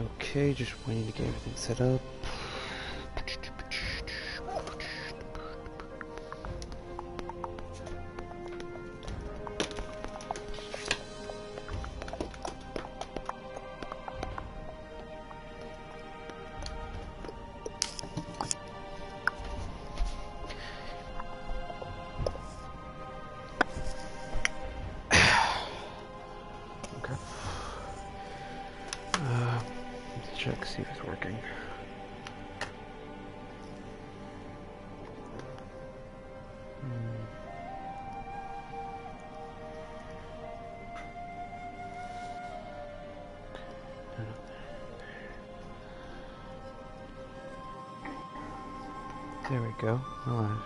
Okay, just waiting to get everything set up. Check, see if it's working. There we go. Hold on.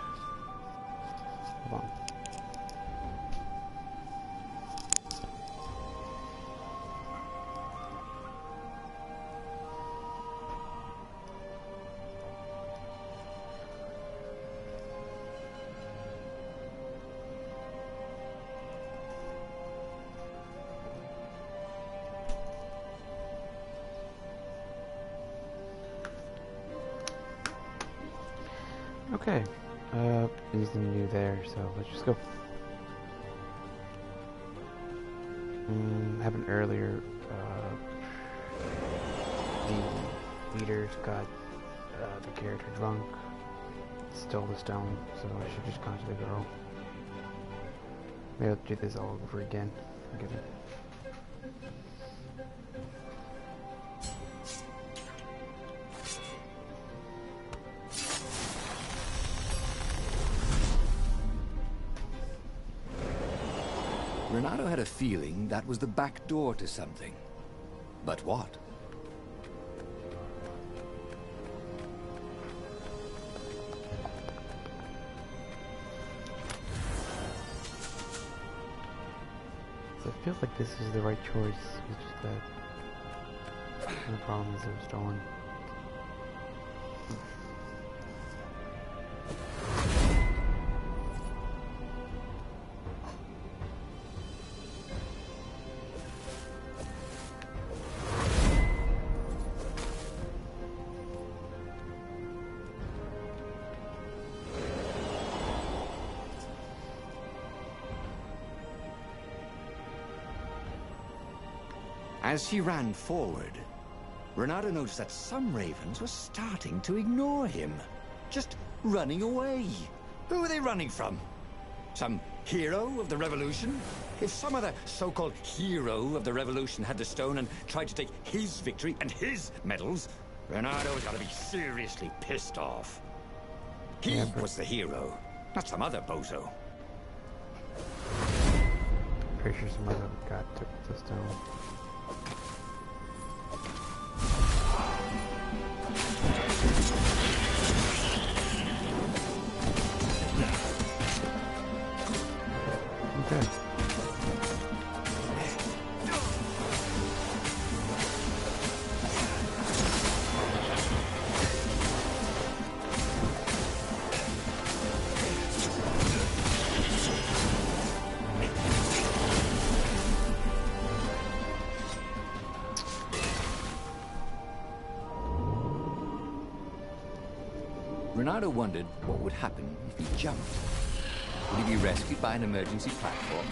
Okay, anything new there, so let's just go. Happened earlier, the leaders got the character drunk, stole the stone, so I should just contact the girl. Maybe I'll do this all over again. Forget it. Renato had a feeling that was the back door to something. But what? So I feel like this is the right choice. It's just that the problem is it was stolen. As she ran forward, Renato noticed that some ravens were starting to ignore him. Just running away. Who are they running from? Some hero of the revolution? If some other so-called hero of the revolution had the stone and tried to take his victory and his medals, Renato's gotta be seriously pissed off. He was the hero, not some other bozo. Pretty sure some other guy took the stone. Okay. Renato wondered what would happen if he jumped. Would he be rescued by an emergency platform?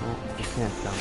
Well, you can't jump.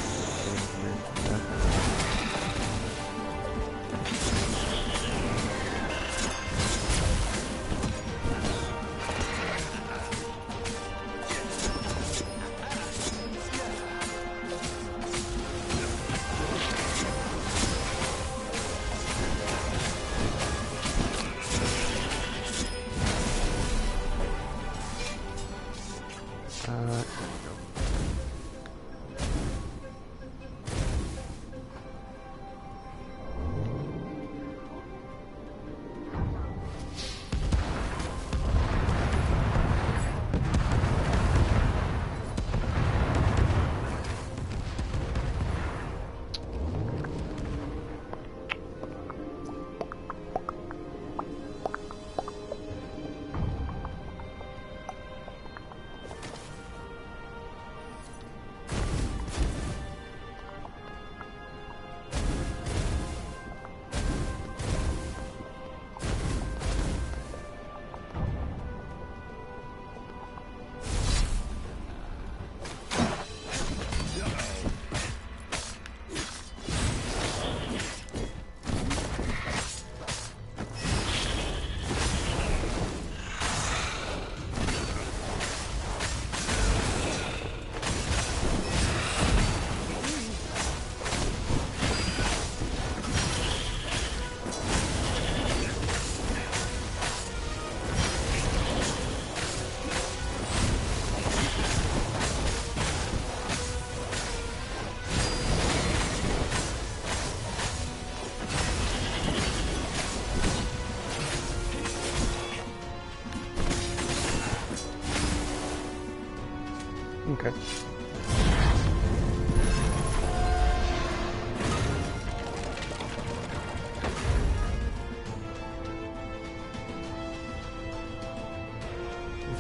Okay.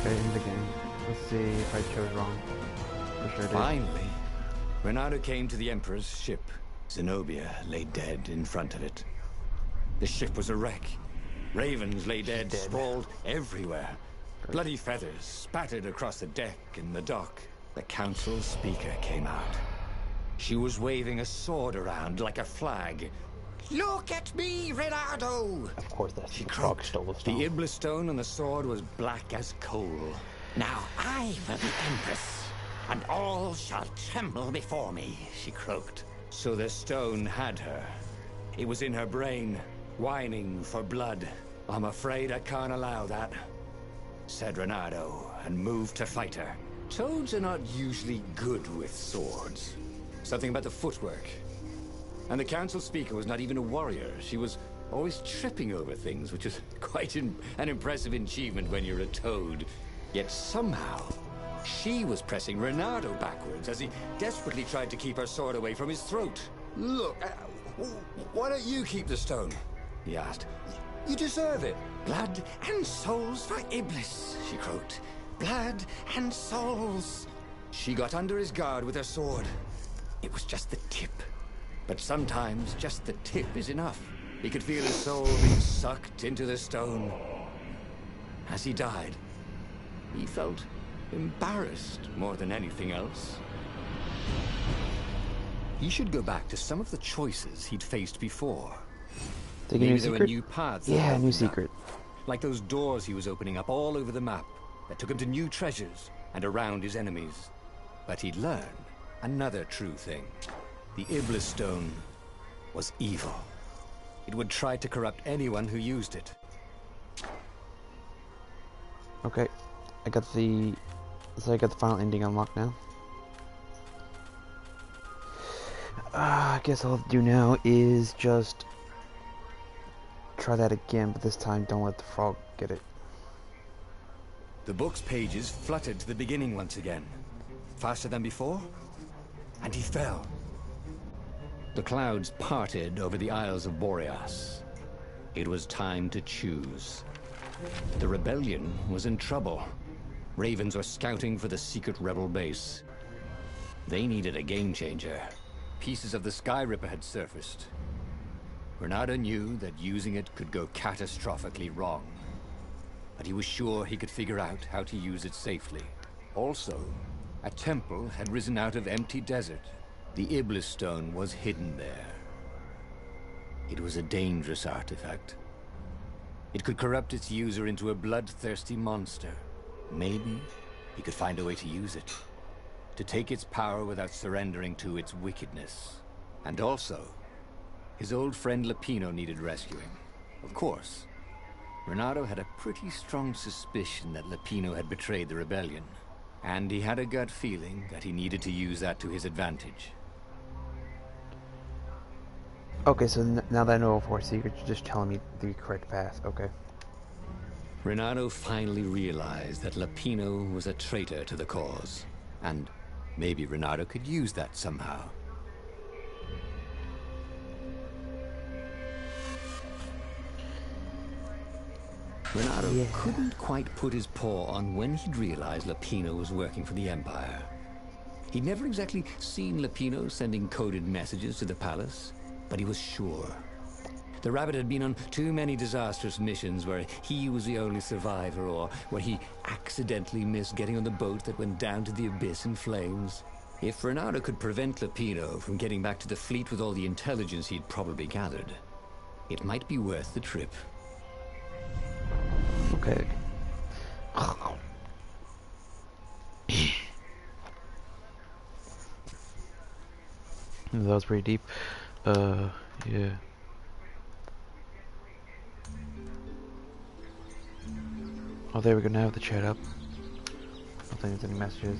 Okay, in the game. Let's see if I chose wrong. For sure did. Finally, Renato came to the Emperor's ship. Zenobia lay dead in front of it. The ship was a wreck. Ravens lay dead, sprawled everywhere. Bloody feathers spattered across the deck and the dock. The council speaker came out. She was waving a sword around like a flag. "Look at me, Renato!" Of course, that's She the frog croaked. stole the The stone. Iblis stone on the sword was black as coal. "Now I will be Empress, and all shall tremble before me," she croaked. So the stone had her. It was in her brain, whining for blood. "I'm afraid I can't allow that," said Renato, and moved to fight her. Toads are not usually good with swords. Something about the footwork. And the council speaker was not even a warrior. She was always tripping over things, which is quite an impressive achievement when you're a toad. Yet somehow, she was pressing Renato backwards as he desperately tried to keep her sword away from his throat. "Look, why don't you keep the stone?" he asked. "You deserve it." "Blood and souls for Iblis," she croaked. "Blood and souls." She got under his guard with her sword. It was just the tip. But sometimes just the tip is enough. He could feel his soul being sucked into the stone. As he died, he felt embarrassed more than anything else. He should go back to some of the choices he'd faced before. Take a Maybe new there were secret? new paths. Yeah, that new opened up. secret. Like those doors he was opening up all over the map that took him to new treasures and around his enemies. But he'd learn another true thing. The Iblis stone was evil. It would try to corrupt anyone who used it. Okay, I got the. So I got the final ending unlocked now. I guess all I have to do now is just try that again, but this time don't let the frog get it. The book's pages fluttered to the beginning once again. Faster than before? And he fell. The clouds parted over the Isles of Boreas. It was time to choose. The rebellion was in trouble. Ravens were scouting for the secret rebel base. They needed a game changer. Pieces of the Sky Ripper had surfaced. Renato knew that using it could go catastrophically wrong. But he was sure he could figure out how to use it safely. Also, a temple had risen out of empty desert. The Iblis stone was hidden there. It was a dangerous artifact. It could corrupt its user into a bloodthirsty monster. Maybe he could find a way to use it. To take its power without surrendering to its wickedness. And also, his old friend Lapino needed rescuing. Of course, Renato had a pretty strong suspicion that Lapino had betrayed the rebellion. And he had a gut feeling that he needed to use that to his advantage. Okay, so now that I know all 4 secrets, you're just telling me the correct path. Okay. Renato finally realized that Lapino was a traitor to the cause. And maybe Renato could use that somehow. Renato couldn't quite put his paw on when he'd realized Lapino was working for the Empire. He'd never exactly seen Lapino sending coded messages to the palace, but he was sure. The rabbit had been on too many disastrous missions where he was the only survivor, or where he accidentally missed getting on the boat that went down to the abyss in flames. If Renato could prevent Lapino from getting back to the fleet with all the intelligence he'd probably gathered, it might be worth the trip. Okay. That was pretty deep. Yeah. Oh, there we go. Now I have the chat up. I don't think there's any messages.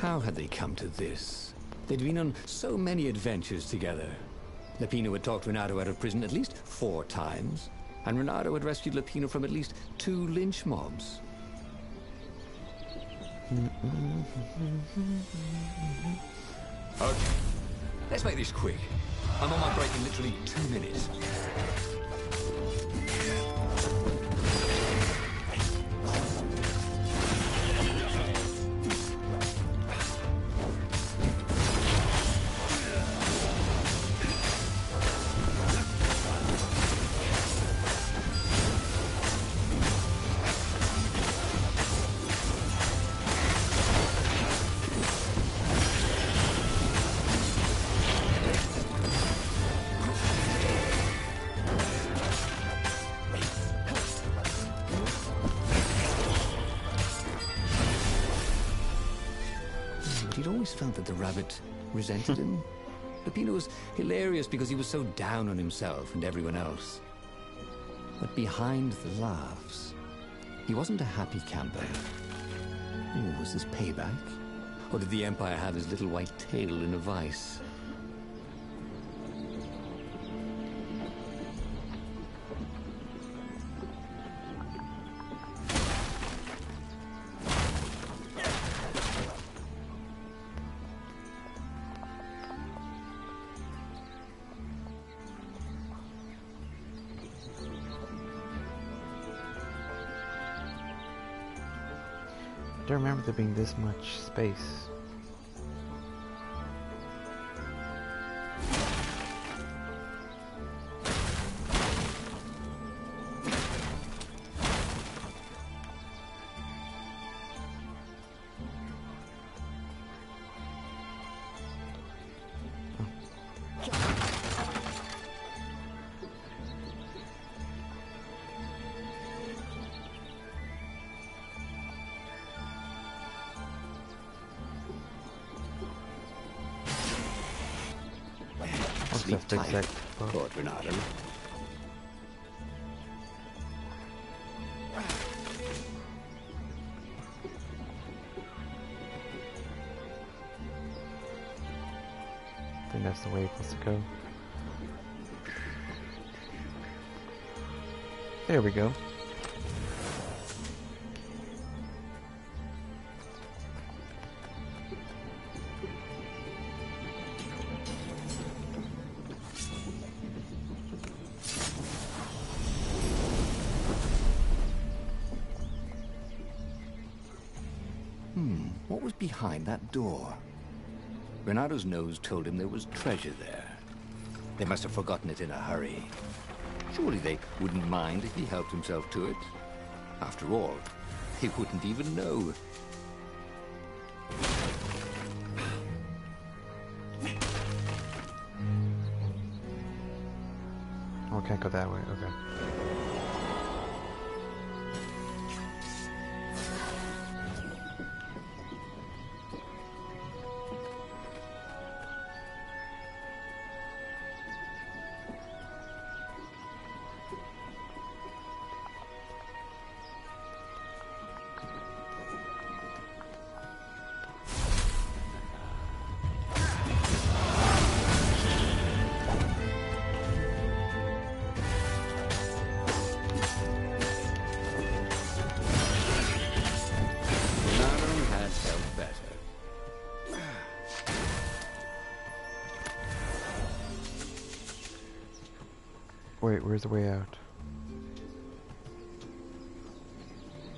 How had they come to this? They'd been on so many adventures together. Lapino had talked Renato out of prison at least 4 times. and Renato had rescued Lupino from at least 2 lynch mobs. Okay, let's make this quick. I'm on my break in literally 2 minutes. He'd always felt that the rabbit resented him. Lupino was hilarious because he was so down on himself and everyone else. But behind the laughs, he wasn't a happy camper. Ooh, was this payback? Or did the Empire have his little white tail in a vice? I don't remember there being this much space. Sleep Big tight, sec. thought Renato. I think that's the way it wants to go. There we go. What was behind that door? Renato's nose told him there was treasure there. They must have forgotten it in a hurry. Surely they wouldn't mind if he helped himself to it. After all, they wouldn't even know. Oh, can't go that way. Okay. Wait, where's the way out?